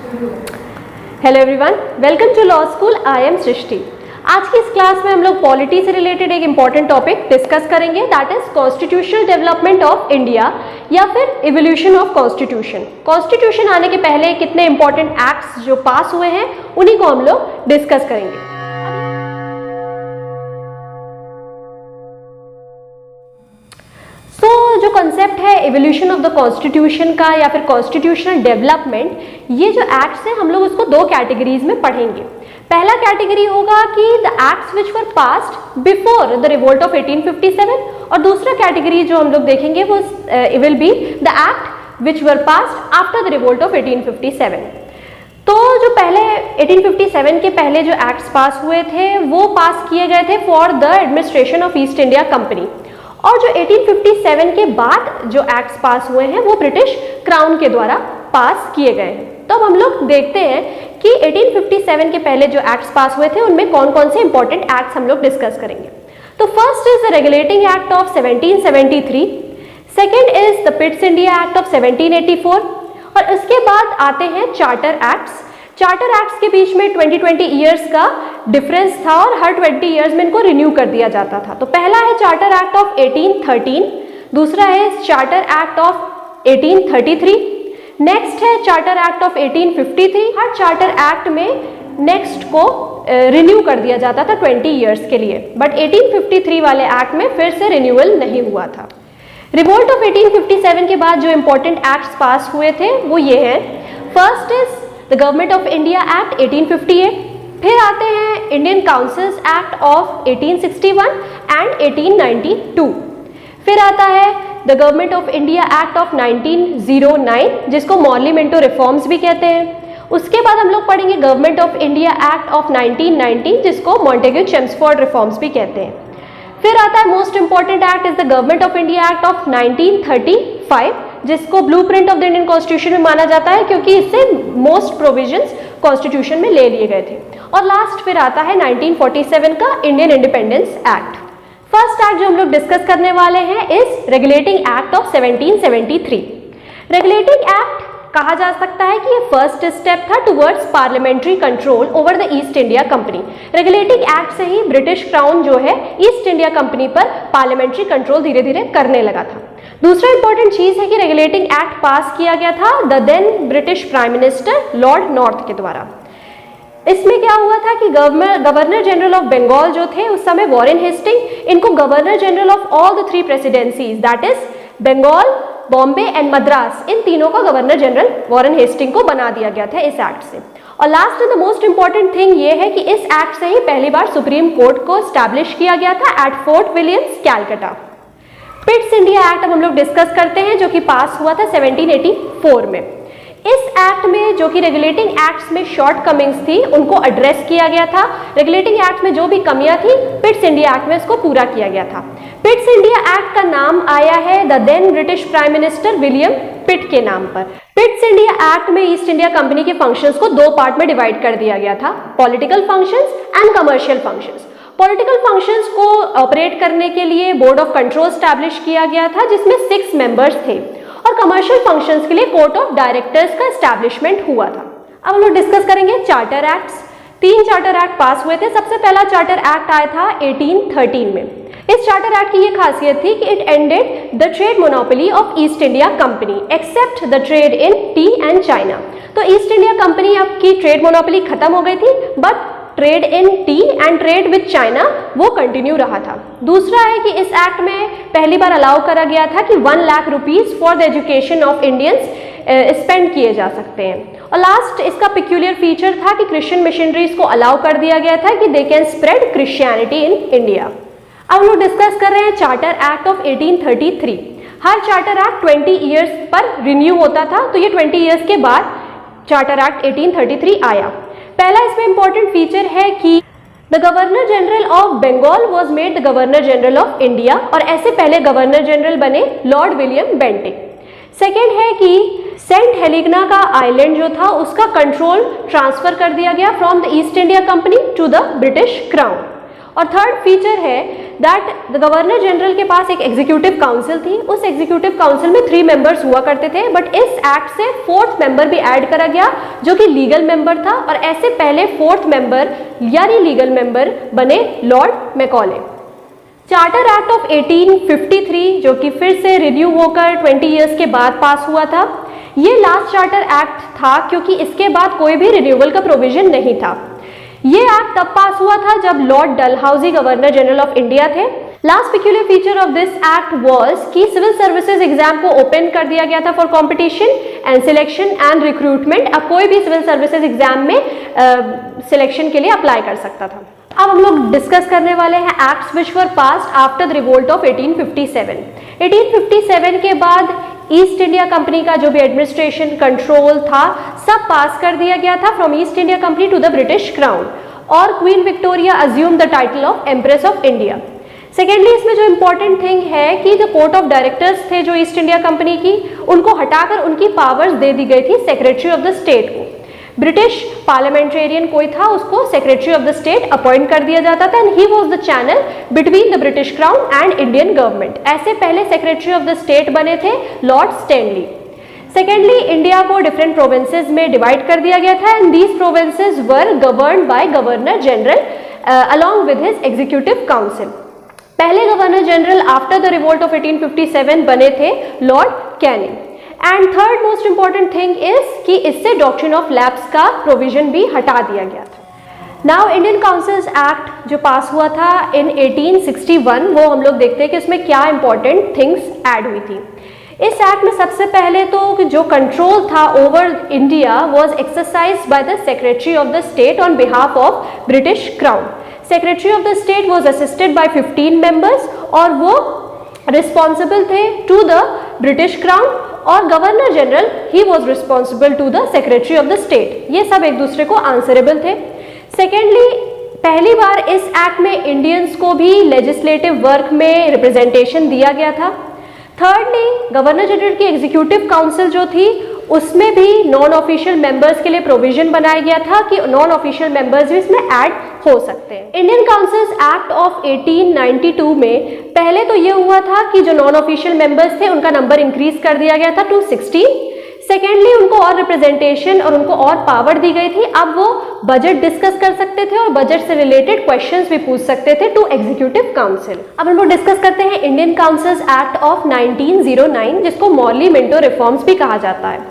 Hello everyone, welcome to law school. I am Srishti. आज की इस क्लास में हम लोग पॉलिटी से रिलेटेड एक इंपॉर्टेंट टॉपिक डिस्कस करेंगे, that is constitutional development of India या फिर इवोल्यूशन ऑफ कॉन्स्टिट्यूशन। कॉन्स्टिट्यूशन आने के पहले कितने इंपॉर्टेंट एक्ट्स जो पास हुए हैं उन्हीं को हम लोग डिस्कस करेंगे। जो कंसेप्ट है इवोल्यूशन ऑफ द कॉन्स्टिट्यूशन का या फिर कॉन्स्टिट्यूशनल डेवलपमेंट, ये जो एक्ट्स हैं हम लोग उसको दो कैटेगरीज में पढ़ेंगे। पहला कैटेगरी होगा कि the acts which were passed before the revolt of 1857 और दूसरा कैटेगरी जो हम लोग देखेंगे वो will be the act which were passed after the revolt of 1857। तो जो पहले 1857 के पहले जो एक्ट्स पास हुए थे वो पास किए गए थे for the administration of east India company, और जो 1857 के बाद जो एक्ट्स पास हुए हैं वो ब्रिटिश क्राउन के द्वारा पास किए गए हैं। तो अब हम लोग देखते हैं कि 1857 के पहले जो एक्ट्स पास हुए थे उनमें कौन कौन से इंपॉर्टेंट एक्ट्स हम लोग डिस्कस करेंगे। तो first is the regulating act of 1773, second is the पिट्स India act of 1784 और इसके बाद आते हैं चार्टर एक्ट्स। चार्टर एक्ट्स के बीच में 20 ईयर्स का डिफरेंस था और हर 20 ईयर्स में इनको रिन्यू कर दिया जाता था। तो पहला है चार्टर एक्ट ऑफ 1813, दूसरा है चार्टर एक्ट ऑफ 1833, नेक्स्ट है charter act of 1853। Her charter act में नेक्स्ट को रिन्यू कर दिया जाता था 20 ईयर्स के लिए, बट 1853 वाले एक्ट में फिर से रिन्यूअल नहीं हुआ था। रिवोल्ट ऑफ 1857 के बाद जो इंपॉर्टेंट एक्ट्स पास हुए थे वो ये हैं। First is the government of India act 1858, फिर आते हैं Indian councils act of 1861 and 1892, फिर आता है the government of India act of 1909 जिसको मॉर्ली मिंटो रिफॉर्म्स भी कहते हैं। उसके बाद हम लोग पढ़ेंगे government of India act of 1919 जिसको मॉन्टेग्यू चेम्सफोर्ड रिफॉर्म्स भी कहते हैं। फिर आता है most important act is the government of India act of 1935 जिसको blueprint of the Indian constitution में माना जाता है क्योंकि इससे मोस्ट प्रोविजंस कॉन्स्टिट्यूशन में ले लिए गए थे। और लास्ट फिर आता है 1947 का Indian independence act. First act जो हम लोग डिस्कस करने वाले हैं is regulating act of 1773। Regulating act कहा जा सकता है कि ये फर्स्ट स्टेप था towards parliamentary control over the east India company. Regulating act से ही ब्रिटिश क्राउन जो है ईस्ट इंडिया कंपनी पर पार्लियामेंट्री कंट्रोल धीरे धीरे करने लगा था। दूसरा इंपॉर्टेंट चीज है कि रेगुलेटिंग एक्ट पास किया गया था the then British prime minister lord north के द्वारा। इसमें क्या हुआ था कि गवर्नर जनरल ऑफ बंगाल जो थे उस समय वॉरेन हेस्टिंग, इनको governor general of all the 3 presidencies that is Bengal, Bombay and Madras, इन तीनों का गवर्नर जनरल वॉरेन हेस्टिंग को बना दिया गया था इस एक्ट से। और last and the most important thing ये है कि इस एक्ट से ही पहली बार सुप्रीम कोर्ट को स्टैब्लिश किया गया था at fort Williams Calcutta. Pitt's India act अब हम लोग डिस्कस करते हैं जो कि पास हुआ था 1784 में। इस एक्ट में जो कि रेगुलेटिंग एक्ट्स में शॉर्ट कमिंग्स थी उनको एड्रेस किया गया था। रेगुलेटिंग एक्ट में जो भी कमियां थी पिट्स इंडिया एक्ट में इसको पूरा किया गया था। पिट्स इंडिया एक्ट का नाम आया है the then British prime minister William Pitt के नाम पर। पिट्स इंडिया एक्ट में ईस्ट इंडिया कंपनी के फंक्शंस को 2 पार्ट में डिवाइड कर दिया गया था, political functions and commercial functions. Political functions को ऑपरेट करने के लिए बोर्ड ऑफ कंट्रोल स्टैब्लिश किया गया था जिसमें 6 मेंबर्स थे, और कमर्शियल फंक्शंस के लिए कोर्ट ऑफ डायरेक्टर्स का एस्टैब्लिशमेंट हुआ था। अब हम लोग डिस्कस करेंगे चार्टर एक्ट्स। 3 चार्टर एक्ट पास हुए थे। सबसे पहला चार्टर एक्ट आया था 1813 में। इस चार्टर एक्ट की ये खासियत थी कि it ended the trade monopoly of east India company except the trade in tea and China. तो ईस्ट इंडिया कंपनी अब की ट्रेड मोनोपोली खत्म हो गई थी, but trade in tea and trade with China वो कंटिन्यू रहा था। दूसरा है कि इस एक्ट में पहली बार अलाउ करा गया था कि 1 lakh rupees for the education of Indians spend किए जा सकते हैं। और लास्ट इसका पिक्यूलियर फीचर था कि क्रिश्चियन मिशनरीज को अलाउ कर दिया गया था कि they can spread Christianity in India. अब लोग डिस्कस कर रहे हैं charter act of 1833। Her charter act 20 years पर रिन्यू होता था, तो ये 20 ईयर्स के बाद चार्टर एक्ट 1833 आया। पहला इसमें इंपॉर्टेंट फीचर है कि the governor general of Bengal was made the governor general of India, और ऐसे पहले गवर्नर जनरल बने लॉर्ड विलियम बेंटिक। सेकेंड है कि सेंट हेलिगना का आइलैंड जो था उसका कंट्रोल ट्रांसफर कर दिया गया from the east India company to the British crown. और थर्ड फीचर है दैट द गवर्नर जनरल के पास एक एग्जीक्यूटिव काउंसिल थी, उस एग्जीक्यूटिव काउंसिल में 3 मेंबर्स हुआ करते थे, बट इस एक्ट से 4th मेंबर भी ऐड करा गया जो कि लीगल मेंबर था, और ऐसे पहले 4th मेंबर यानी लीगल मेंबर बने Lord Macaulay. Charter act of 1853 जो कि फिर से रिन्यू होकर 20 इयर्स के बाद पास हुआ था, ये लास्ट चार्टर एक्ट था क्योंकि इसके बाद कोई भी रिन्यूअल का प्रोविजन नहीं था। ये एक्ट तब पास हुआ था जब lord Dalhousie governor general of India थे। Last peculiar feature of this act was कि सिविल सर्विसेज एग्जाम को ओपन कर दिया गया था for competition and selection and recruitment. अब कोई भी सिविल सर्विसेज एग्जाम में सिलेक्शन के लिए अप्लाई कर सकता था। अब हम लोग डिस्कस करने वाले हैं acts which were passed after the revolt of 1857। 1857 के बाद ईस्ट इंडिया कंपनी का जो भी एडमिनिस्ट्रेशन कंट्रोल था सब पास कर दिया गया था from East India company to the British crown, और Queen Victoria assume the title of empress of India. Secondly, इसमें जो इंपॉर्टेंट थिंग है कि जो कोर्ट ऑफ डायरेक्टर्स थे जो ईस्ट इंडिया कंपनी की, उनको हटाकर उनकी पावर्स दे दी गई थी सेक्रेटरी ऑफ द स्टेट को। ब्रिटिश पार्लियामेंटेरियन कोई था उसको secretary of the state appoint कर दिया जाता था, and he was the channel between the British crown and Indian government. ऐसे पहले सेक्रेटरी ऑफ द स्टेट बने थे लॉर्ड स्टैनली। सेकेंडली, इंडिया को डिफरेंट प्रोविंसेस में डिवाइड कर दिया गया था, and these provinces were governed by governor general along with his executive council. पहले governor general after the revolt of 1857 बने थे Lord Canning. And third most important thing is कि इससे डॉक्ट्रिन ऑफ लैप्स का प्रोविजन भी हटा दिया गया था। नाउ इंडियन काउंसिल्स एक्ट जो पास हुआ था इन 1861, वो हम लोग देखते हैं कि उसमें क्या इंपॉर्टेंट थिंग्स ऐड हुई थी। इस एक्ट में सबसे पहले तो जो कंट्रोल था over India was exercised by the secretary of the state on behalf of British crown. Secretary of the state was assisted by 15 members, और वो रिस्पॉन्सिबल थे टू द ब्रिटिश क्राउन, और governor general he was responsible to the secretary of the state. ये सब एक दूसरे को answerable थे। सेकेंडली, पहली बार इस एक्ट में इंडियंस को भी लेजिस्लेटिव वर्क में रिप्रेजेंटेशन दिया गया था। थर्डली, गवर्नर जनरल की एग्जीक्यूटिव काउंसिल जो थी उसमें भी नॉन ऑफिशियल मेंबर्स के लिए प्रोविजन बनाया गया था कि नॉन ऑफिशियल मेंबर्स भी इसमें ऐड हो सकते हैं। इंडियन काउंसिल्स एक्ट ऑफ 1892 में पहले तो ये हुआ था कि जो नॉन ऑफिशियल मेंबर्स थे उनका नंबर इंक्रीज कर दिया गया था टू 16। सेकेंडली, उनको और रिप्रेजेंटेशन और उनको और पावर दी गई थी। अब वो बजट डिस्कस कर सकते थे और बजट से रिलेटेड क्वेश्चंस भी पूछ सकते थे टू एग्जीक्यूटिव काउंसिल। अब हम लोग डिस्कस करते हैं इंडियन काउंसिल्स एक्ट ऑफ 1909, जिसको मॉर्ली मिंटो रिफॉर्म्स भी कहा जाता है।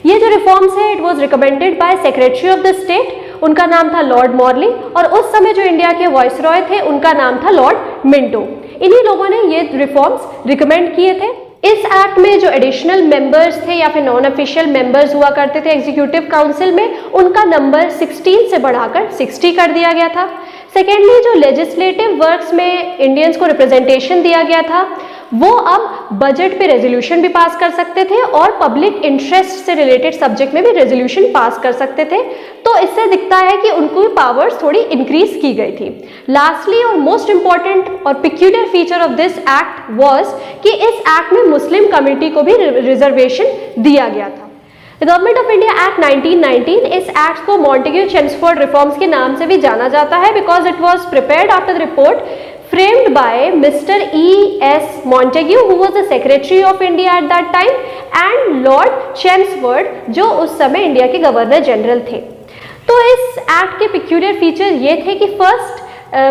ये जो रिफॉर्म्स है it was recommended by secretary of the state, उनका नाम था लॉर्ड मॉर्ली, और उस समय जो इंडिया के वाइसरॉय थे उनका नाम था लॉर्ड मिंटो। इन्हीं लोगों ने ये रिफॉर्म्स रिकमेंड किए थे। इस एक्ट में जो एडिशनल मेंबर्स थे या फिर नॉन ऑफिशियल मेंबर्स हुआ करते थे एग्जीक्यूटिव काउंसिल में, उनका नंबर 16 से बढ़ाकर 60 कर दिया गया था। सेकेंडली, जो लेजिस्लेटिव वर्क्स में इंडियंस को रिप्रेजेंटेशन दिया गया था वो अब बजट पे रेजोल्यूशन भी पास कर सकते थे और पब्लिक इंटरेस्ट से रिलेटेड सब्जेक्ट में भी रेजोल्यूशन पास कर सकते थे। तो इससे दिखता है कि उनको भी पावर्स थोड़ी इंक्रीज की गई थी। लास्टली और मोस्ट इंपॉर्टेंट और peculiar feature of this act was कि इस एक्ट में मुस्लिम कम्युनिटी को भी रिजर्वेशन दिया गया था। The government of India act 1919, इस एक्ट को मॉन्टेग्यू चेम्सफोर्ड रिफॉर्म्स के नाम से भी जाना जाता है because it was prepared after the report framed by Mr. E.S. Montague, who was the Secretary of India at that time, and Lord Chelmsford, जो उस समय इंडिया के गवर्नर जनरल थे। तो इस एक्ट के पिक्यूलियर फीचर ये थे कि फर्स्ट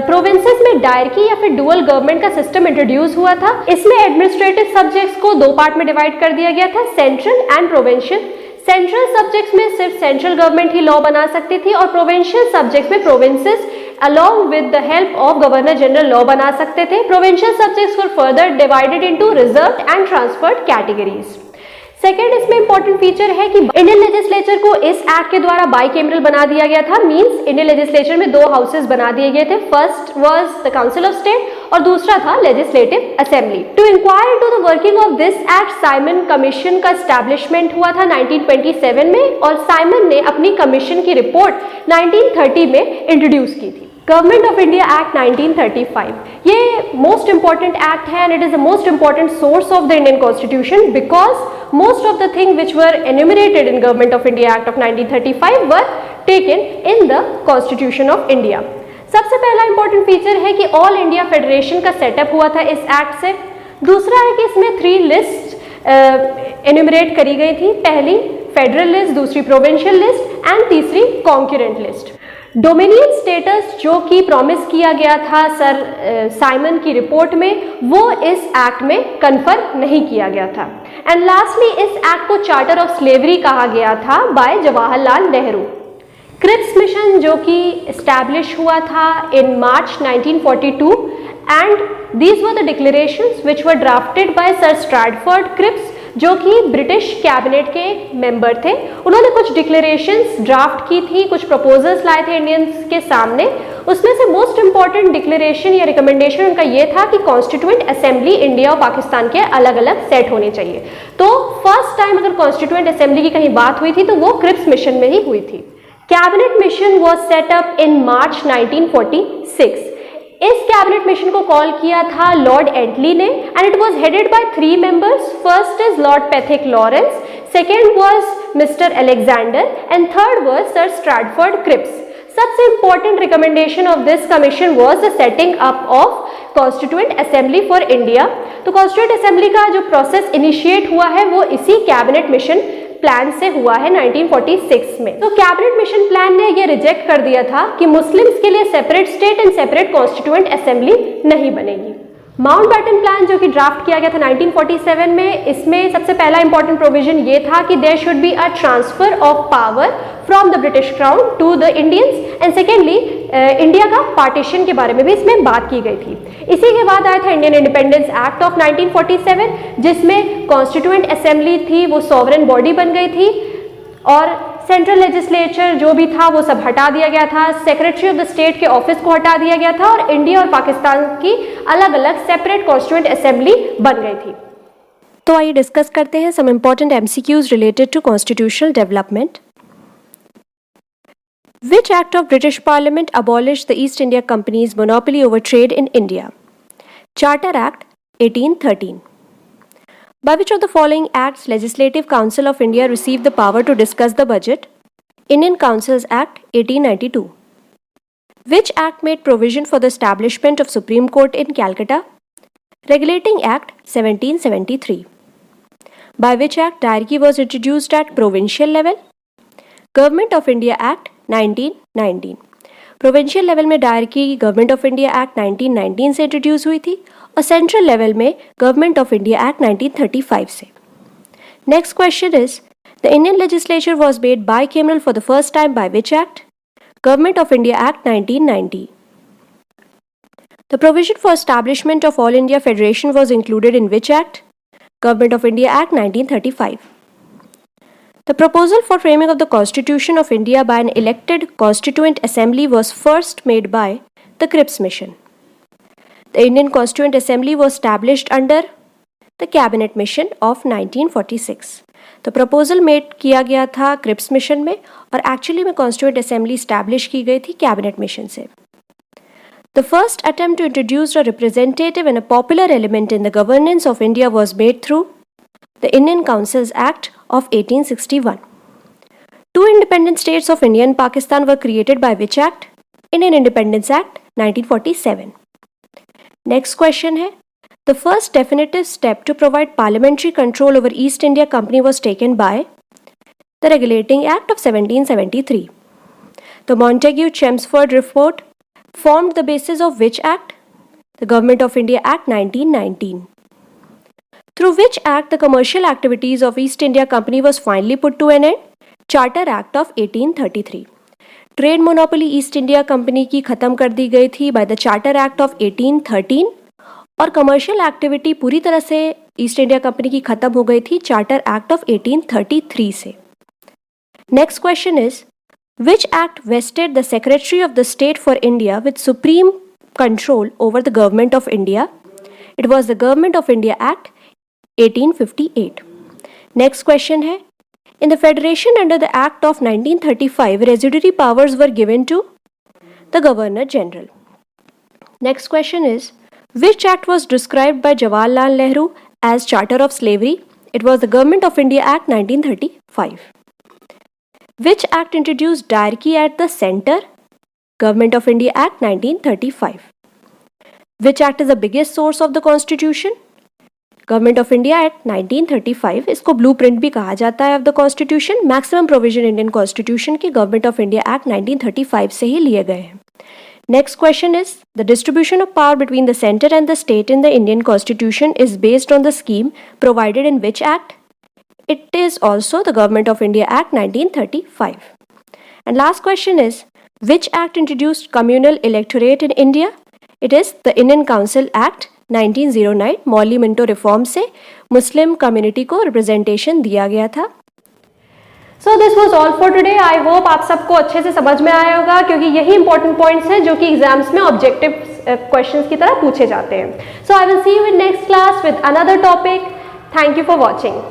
प्रोविंसेस में डायरकी या फिर डुअल गवर्नमेंट का सिस्टम इंट्रोड्यूस हुआ था। इसमें एडमिनिस्ट्रेटिव सब्जेक्ट्स को 2 पार्ट में डिवाइड कर दिया गया था, central and provincial. Central subjects में सिर्फ सेंट्रल गवर्नमेंट ही लॉ बना सकती थी और प्रोविंशियल सब्जेक्ट्स में provinces along with the help of governor general law बना सकते थे। provincial subjects were further divided into reserved and transferred categories। Second, इसमें इंपॉर्टेंट फीचर है कि इंडियन लेजिस्लेचर को इस एक्ट के द्वारा बाइकेमरल बना दिया गया था। मींस इंडियन लेजिस्लेचर में 2 हाउसेस बना दिए गए थे। First was the council of state और दूसरा था legislative assembly. To inquire into the working of this act, Simon commission का एस्टैब्लिशमेंट हुआ था 1927 में, और साइमन ने अपनी कमीशन की रिपोर्ट 1930 में इंट्रोड्यूस की थी। गवर्नमेंट ऑफ इंडिया एक्ट 1935, ये मोस्ट इंपॉर्टेंट एक्ट है and it is the most important source of the Indian constitution because most of the things which were enumerated in Government of India Act of 1935 were taken in the Constitution of India. सबसे पहला important feature है कि all India federation का setup हुआ था इस act से। दूसरा है कि इसमें 3 लिस्ट एन्यूमरेट करी गई थी, पहली फेडरल लिस्ट, दूसरी प्रोविंशियल लिस्ट एंड तीसरी कॉन्करेंट लिस्ट। डोमिनियन स्टेटस जो कि प्रॉमिस किया गया था सर साइमन की रिपोर्ट में, वो इस एक्ट में कन्फर्म नहीं किया गया था। एंड लास्टली इस एक्ट को चार्टर ऑफ स्लेवरी कहा गया था by Jawaharlal Nehru. Cripps mission जो कि एस्टैब्लिश हुआ था in March 1942 and these were the declarations which were drafted by sir Stratford Cripps जो कि ब्रिटिश कैबिनेट के मेंबर थे। उन्होंने कुछ डिक्लेरेशंस ड्राफ्ट की थी, कुछ प्रपोजल्स लाए थे इंडियंस के सामने। उसमें से मोस्ट इंपॉर्टेंट डिक्लेरेशन या रिकमेंडेशन उनका ये था कि कॉन्स्टिट्यूएंट असेंबली इंडिया और पाकिस्तान के अलग अलग सेट होने चाहिए। तो फर्स्ट टाइम अगर कॉन्स्टिट्यूएंट असेंबली की कहीं बात हुई थी तो वो क्रिप्स मिशन में ही हुई थी। Cabinet mission was set up in March 1946। इस कैबिनेट मिशन को कॉल किया था लॉर्ड एंटली ने and it was headed by 3 members. First is lord Pethick Lawrence, second was mister Alexander and third was sir Stratford Cripps. सबसे important recommendation of this commission was the setting up of constituent assembly for India. तो constituent assembly का जो process initiate हुआ है वो इसी cabinet mission plan से हुआ है 1946 में। तो कैबिनेट मिशन प्लान ने ये रिजेक्ट कर दिया था कि मुस्लिम्स के लिए separate state and separate constituent assembly नहीं बनेगी। माउंटबेटन प्लान जो कि ड्राफ्ट किया गया था 1947 में, इसमें सबसे पहला इंपॉर्टेंट प्रोविजन ये था कि there should be a transfer of power from the British crown to the Indians and secondly India का पार्टीशन के बारे में भी इसमें बात की गई थी। इसी के बाद आया था इंडियन इंडिपेंडेंस एक्ट ऑफ 1947 जिसमें कॉन्स्टिट्यूएंट असेंबली थी वो सॉवरेन बॉडी बन गई थी और सेंट्रल लेजिस्लेचर जो भी था वो सब हटा दिया गया था, सेक्रेटरी ऑफ द स्टेट के ऑफिस को हटा दिया गया था और इंडिया और पाकिस्तान की अलग अलग सेपरेट कॉन्स्टिट्यूएंट असेंबली बन गई थी। तो आइए डिस्कस करते हैं some important MCQs related to constitutional development. Which act of British Parliament abolished the East India Company's monopoly over trade in India? Charter Act 1813. By which of the following acts Legislative Council of India received the power to discuss the budget? Indian Councils Act 1892. Which act made provision for the establishment of Supreme Court in Calcutta? Regulating Act 1773. By which act diarchy was introduced at provincial level? Government of India Act 1919। Provincial level में dyarchy government of India act 1919 से introduce हुई थी और central level में government of India act 1935 से। Next question is the Indian legislature was made bicameral for the first time by which act? Government of India act 1990। The provision for establishment of all India federation was included in which act? Government of India act 1935। The proposal for framing of the Constitution of India by an elected Constituent Assembly was first made by the Cripps Mission. The Indian Constituent Assembly was established under the Cabinet Mission of 1946. तो proposal made किया गया था Cripps Mission में और actually में Constituent Assembly establish की गई थी Cabinet Mission से। The first attempt to introduce a representative and a popular element in the governance of India was made through the Indian Councils Act of 1861. Two independent states of India and Pakistan were created by which act? Indian Independence Act 1947. Next question है, the first definitive step to provide parliamentary control over East India Company was taken by the Regulating Act of 1773. The Montagu-Chelmsford Report formed the basis of which act? The Government of India Act 1919. Through which act the commercial activities of East India Company was finally put to an end? Charter Act of 1833. Trade monopoly east India company की ख़त्म कर दी गई थी by the charter act of 1813 और commercial activity पूरी तरह से east India company की ख़त्म हो गई थी चार्टर एक्ट ऑफ 1833 से। Next question is which act vested the secretary of the state for India with supreme control over the government of India? It was the government of India act 1858. Next question है, in the federation under the act of 1935 residuary powers were given to the governor general. Next question is which act was described by Jawaharlal Nehru as charter of slavery? It was the Government of India Act 1935. Which act introduced diarchy at the center? Government of India Act 1935. Which act is the biggest source of the Constitution? Government of India Act 1935, इसको blueprint भी कहा जाता है of the constitution. Maximum provision Indian constitution के government of India act 1935 से ही लिए गए हैं. Next question is, the distribution of power between the center and the state in the Indian Constitution is based on the scheme provided in which act? It is also the Government of India Act 1935. And last question is, which act introduced communal electorate in India? It is the Indian Council Act 1909. Mauli Minto reform से Muslim community को representation दिया गया था. So this was all for today. I hope आप सबको अच्छे से समझ में आया होगा, क्योंकि यही इंपॉर्टेंट पॉइंट्स हैं जो कि एग्जाम्स में ऑब्जेक्टिव क्वेश्चंस की तरह पूछे जाते हैं. So I will see you in next class with another topic. Thank you for watching.